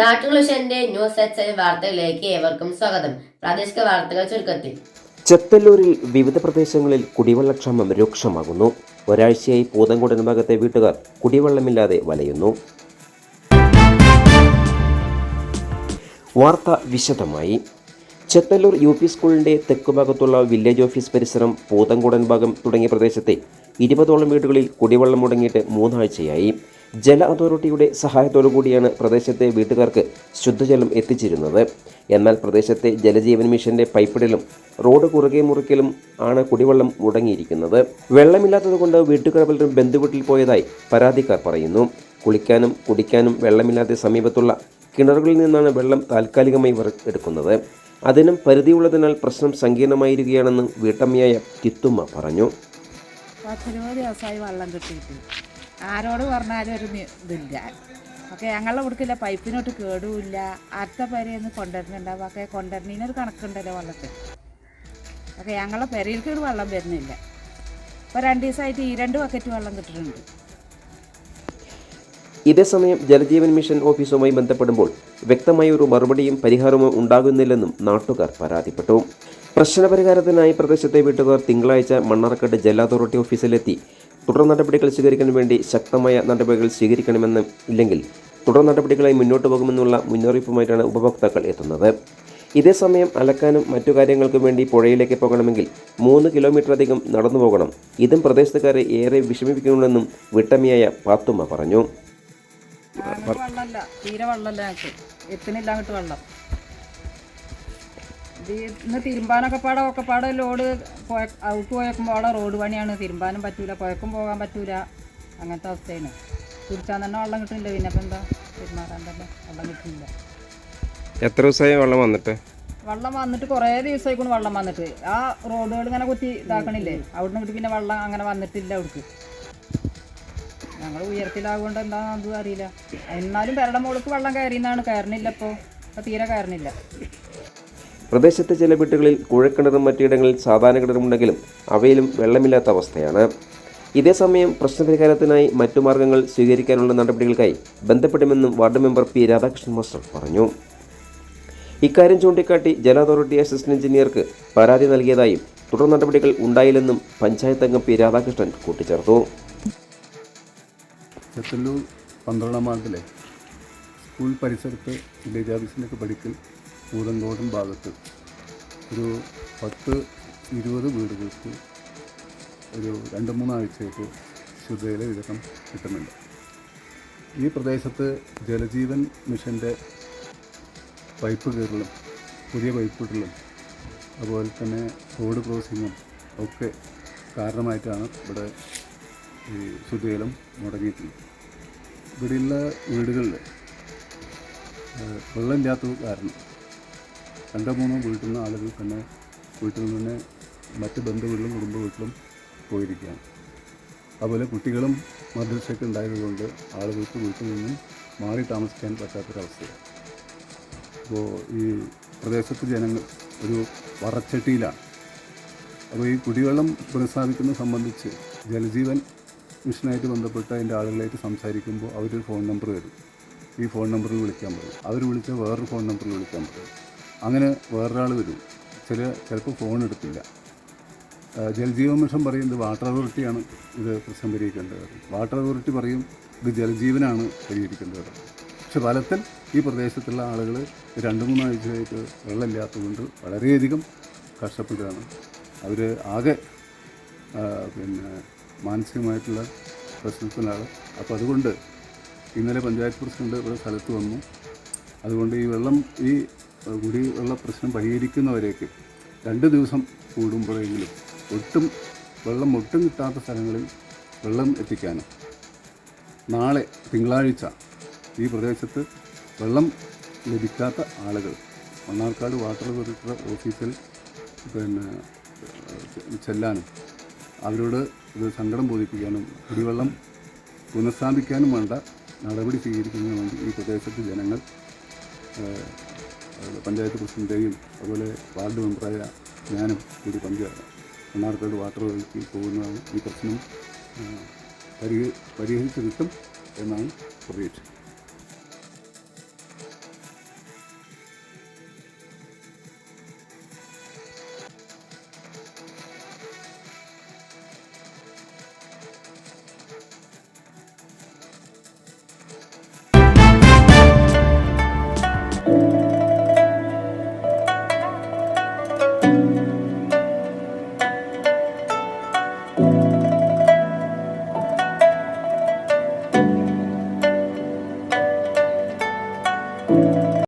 നാട്ടുകുളിഷന്റെ news H വാർത്തകളിലേക്ക് ഏവർക്കും സ്വാഗതം. പ്രാദേശിക വാർത്തകൾ ചുരുക്കത്തിൽ. ചെത്തല്ലൂരിൽ വിവിധ പ്രദേശങ്ങളിൽ കുടിവെള്ളക്ഷാമം രൂക്ഷമാകുന്നു. ഒരാഴ്ചയായി പൂതങ്കോട് ഭാഗത്തെ വീട്ടുകാർ കുടിവെള്ളമില്ലാതെ വലയുന്നു. വാർത്ത വിശദമായി. ചെത്തല്ലൂർ UP സ്കൂളിന്റെ തെക്കുഭാഗത്തുള്ള വില്ലേജ് ഓഫീസ് പരിസരം, പൂതങ്കോടൻ ഭാഗം തുടങ്ങിയ പ്രദേശത്തെ 20ഓളം വീടുകളിൽ കുടിവെള്ളം മുടങ്ങിയിട്ട് 3 ആഴ്ചയായി. ജല അതോറിറ്റിയുടെ സഹായത്തോടുകൂടിയാണ് പ്രദേശത്തെ വീട്ടുകാർക്ക് ശുദ്ധജലം എത്തിച്ചിരുന്നത്. എന്നാൽ പ്രദേശത്തെ ജലജീവൻ മിഷന്റെ പൈപ്പിടലും റോഡ് കുറുകെ മുറിക്കലും ആണ് കുടിവെള്ളം മുടങ്ങിയിരിക്കുന്നത്. വെള്ളമില്ലാത്തതുകൊണ്ട് വീട്ടുകാർ പലരും ബന്ധുവീട്ടിൽ പോയതായി പരാതിക്കാർ പറയുന്നു. കുളിക്കാനും കുടിക്കാനും വെള്ളമില്ലാതെ സമീപത്തുള്ള കിണറുകളിൽ നിന്നാണ് വെള്ളം താൽക്കാലികമായി എടുക്കുന്നത്. അതിനും പരിധിയുള്ളതിനാൽ പ്രശ്നം സങ്കീർണമായിരിക്കുകയാണെന്ന് വീട്ടമ്മയായ കിത്തുമ്മ പറഞ്ഞു. 10-20 ദിവസമായി വെള്ളം കിട്ടിയിട്ട് ആരോട് പറഞ്ഞാലും ഒരു ഇതില്ല. ഒക്കെ ഞങ്ങളുടെ കൊടുക്കില്ല, പൈപ്പിനോട്ട് കേടുമില്ല. അടുത്ത പെരയെന്ന് കൊണ്ടുവരുന്നുണ്ടാവും. ഒക്കെ കൊണ്ടുവരുന്നതിനൊരു കണക്കുണ്ടല്ലോ വെള്ളത്തിൽ. ഒക്കെ ഞങ്ങളുടെ പെരയിലേക്ക് വെള്ളം വരുന്നില്ല. ഇപ്പോൾ 2 ദിവസമായിട്ട് 2 ബക്കറ്റ് വെള്ളം കിട്ടുന്നുണ്ട്. ഇതേസമയം ജലജീവൻ മിഷൻ ഓഫീസുമായി ബന്ധപ്പെടുമ്പോൾ വ്യക്തമായ ഒരു മറുപടിയും പരിഹാരമോ ഉണ്ടാകുന്നില്ലെന്നും നാട്ടുകാർ പരാതിപ്പെട്ടു. പ്രശ്നപരിഹാരത്തിനായി പ്രദേശത്തെ വീട്ടുകാർ തിങ്കളാഴ്ച മണ്ണാർക്കാട് ജല അതോറിറ്റി ഓഫീസിലെത്തി തുടർ നടപടികൾ സ്വീകരിക്കാൻ വേണ്ടി ശക്തമായ നടപടികൾ സ്വീകരിക്കണമെന്നും ഇല്ലെങ്കിൽ തുടർ നടപടികളായി മുന്നോട്ട് പോകുമെന്നുള്ള മുന്നറിയിപ്പുമായിട്ടാണ് ഉപഭോക്താക്കൾ എത്തുന്നത്. ഇതേസമയം അലക്കാനും മറ്റു കാര്യങ്ങൾക്കും വേണ്ടി പുഴയിലേക്ക് പോകണമെങ്കിൽ 3 കിലോമീറ്റർ അധികം നടന്നു പോകണം. ഇതും പ്രദേശത്തുകാരെ ഏറെ വിഷമിപ്പിക്കുന്നുണ്ടെന്നും വീട്ടമ്മയായ പാത്തുമ്മ പറഞ്ഞു. വെള്ളമല്ല, തീരെ വെള്ളമല്ല, ഞങ്ങൾക്ക് എത്തുന്നില്ല അങ്ങോട്ട് വെള്ളം. ഇന്ന് തിരുമ്പാനൊക്കെ ലോഡ് ഔട്ട് പോയക്കുമ്പോൾ റോഡ് പണിയാണ്. തിരുമ്പാനും പറ്റൂല, പുഴക്കും പോകാൻ പറ്റൂല. അങ്ങനത്തെ അവസ്ഥയാണ്. കുടിച്ചാൽ തന്നെ വെള്ളം കിട്ടുന്നില്ല. പിന്നെ ഇപ്പം എന്താ പെരുമാറാൻ തന്നെ വെള്ളം കിട്ടുന്നില്ല. എത്ര ദിവസമായി വെള്ളം വന്നിട്ട് കുറേ ദിവസമായിക്കൊണ്ട് വെള്ളം വന്നിട്ട്. ആ റോഡുകൾ ഇങ്ങനെ കുത്തി ഇതാക്കണില്ലേ, അവിടെ നിന്ന് പിന്നെ വെള്ളം അങ്ങനെ വന്നിട്ടില്ല. അവിടേക്ക് ഞങ്ങൾ ഉയരത്തിലാകൊണ്ട് എന്താണെന്ന് അതും അറിയില്ല. എന്നാലും പെരയുടെ മുകളിലേക്ക് വെള്ളം കയറിയെന്നാണ്. കയറണില്ല, ഇപ്പോൾ തീരെ കയറണില്ല. പ്രദേശത്തെ ചില വീട്ടുകളിൽ കുഴക്കിണറും മറ്റിടങ്ങളിൽ സാധാരണ കിണറുമുണ്ടെങ്കിലും അവയിലും വെള്ളമില്ലാത്ത അവസ്ഥയാണ്. ഇതേസമയം പ്രശ്നപരിഹാരത്തിനായി മറ്റു മാർഗങ്ങൾ സ്വീകരിക്കാനുള്ള നടപടികൾക്കായി ബന്ധപ്പെടുമെന്നും ward member P. Radhakrishnan master പറഞ്ഞു. ഇക്കാര്യം ചൂണ്ടിക്കാട്ടി ജല അതോറിറ്റി അസിസ്റ്റന്റ് എഞ്ചിനീയർക്ക് പരാതി നൽകിയതായും തുടർ നടപടികൾ ഉണ്ടായില്ലെന്നും പഞ്ചായത്ത് അംഗം P. രാധാകൃഷ്ണൻ കൂട്ടിച്ചേർത്തു. ചെത്തല്ലൂർ 12-ാം വാർഡിലെ സ്കൂൾ പരിസരത്ത് വില്ലേജ് ഓഫീസിലേക്ക് പഠിക്കൽ പൂതങ്കോടൻ ഭാഗത്ത് ഒരു 10-20 വീടുകൾക്ക് ഒരു 2-3 ആഴ്ചയായിട്ട് ശുദ്ധജല വിതരണം കിട്ടുന്നുണ്ട്. ഈ പ്രദേശത്ത് ജലജീവൻ മിഷൻ്റെ പൈപ്പ് കയറലും പുതിയ പൈപ്പ് ഇടലും അതുപോലെ തന്നെ റോഡ് ക്രോസിങ്ങും ഒക്കെ കാരണമായിട്ടാണ് ഇവിടെ ഈ ശുദ്ധജലം മുടങ്ങിയിട്ടുള്ളത്. ഇവിടെയുള്ള വീടുകളിൽ വെള്ളമില്ലാത്തത് കാരണം 2-3 വീട്ടിൽ നിന്ന് ആളുകൾ തന്നെ വീട്ടിൽ നിന്ന് മറ്റ് ബന്ധുവീട്ടിലും കുടുംബ വീട്ടിലും പോയിരിക്കുകയാണ്. അതുപോലെ കുട്ടികളും മദ്രസയൊക്കെ ഉണ്ടായതുകൊണ്ട് ആളുകൾക്ക് വീട്ടിൽ നിന്നും മാറി താമസിക്കാൻ പറ്റാത്തൊരവസ്ഥയാണ്. അപ്പോൾ ഈ പ്രദേശത്ത് ജനങ്ങൾ ഒരു വറച്ചട്ടിയിലാണ്. അപ്പോൾ ഈ കുടിവെള്ളം പുനഃസ്ഥാപിക്കുന്നത് സംബന്ധിച്ച് ജലജീവൻ മിഷനായിട്ട് ബന്ധപ്പെട്ട് അതിൻ്റെ ആളുകളായിട്ട് സംസാരിക്കുമ്പോൾ അവരൊരു ഫോൺ നമ്പർ തരും. ഈ ഫോൺ നമ്പറിൽ വിളിക്കാൻ പറയും. അവർ വിളിച്ചാൽ വേറൊരു ഫോൺ നമ്പറിൽ വിളിക്കാൻ പറയും. അങ്ങനെ വേറൊരാൾ വരും. ചിലപ്പോൾ ഫോൺ എടുക്കില്ല. ജലജീവൻ മിഷൻ പറയും ഇത് വാട്ടർ അതോറിറ്റിയാണ് ഇത് പ്രശ്നം പരിഹരിക്കേണ്ടത്. വാട്ടർ അതോറിറ്റി പറയും ഇത് ജലജീവനാണ് പരിഹരിക്കേണ്ടത്. പക്ഷെ ഫലത്തിൽ ഈ പ്രദേശത്തുള്ള ആളുകൾ 2-3 ആഴ്ചയായിട്ട് വെള്ളമില്ലാത്തതുകൊണ്ട് വളരെയധികം കഷ്ടപ്പെടുകയാണ്. അവർ ആകെ മാനസികമായിട്ടുള്ള പ്രശ്നത്തിലാണ്. അപ്പോൾ അതുകൊണ്ട് ഇന്നലെ പഞ്ചായത്ത് പ്രസിഡന്റ് ഇവിടെ സ്ഥലത്ത് വന്നു. അതുകൊണ്ട് ഈ കുടിവെള്ള പ്രശ്നം പരിഹരിക്കുന്നവരേക്ക് 2 ദിവസം കൂടുമ്പോഴെങ്കിലും വെള്ളം ഒട്ടും കിട്ടാത്ത സ്ഥലങ്ങളിൽ വെള്ളം എത്തിക്കാനും, നാളെ തിങ്കളാഴ്ച ഈ പ്രദേശത്ത് വെള്ളം ലഭിക്കാത്ത ആളുകൾ മണ്ണാർക്കാട് വാട്ടർ അതോറിറ്റി ഓഫീസിൽ ചെല്ലാനും അവരോട് ഇത് സങ്കടം ബോധിപ്പിക്കാനും കുടിവെള്ളം പുനഃസ്ഥാപിക്കാനും വേണ്ട നടപടി സ്വീകരിക്കുന്നതിന് വേണ്ടി ഈ പ്രദേശത്ത് ജനങ്ങൾ പഞ്ചായത്ത് പ്രസിഡന്റേയും അതുപോലെ വാർഡ് മെമ്പറായ ഞാനും കൂടി മണ്ണാർക്കാട് വാട്ടർ അതോറിറ്റിയിൽ പോകുന്നതാണ്. ഈ പ്രശ്നം പരിഹരിച്ച് കിട്ടും എന്നാണ് പ്രതീക്ഷ.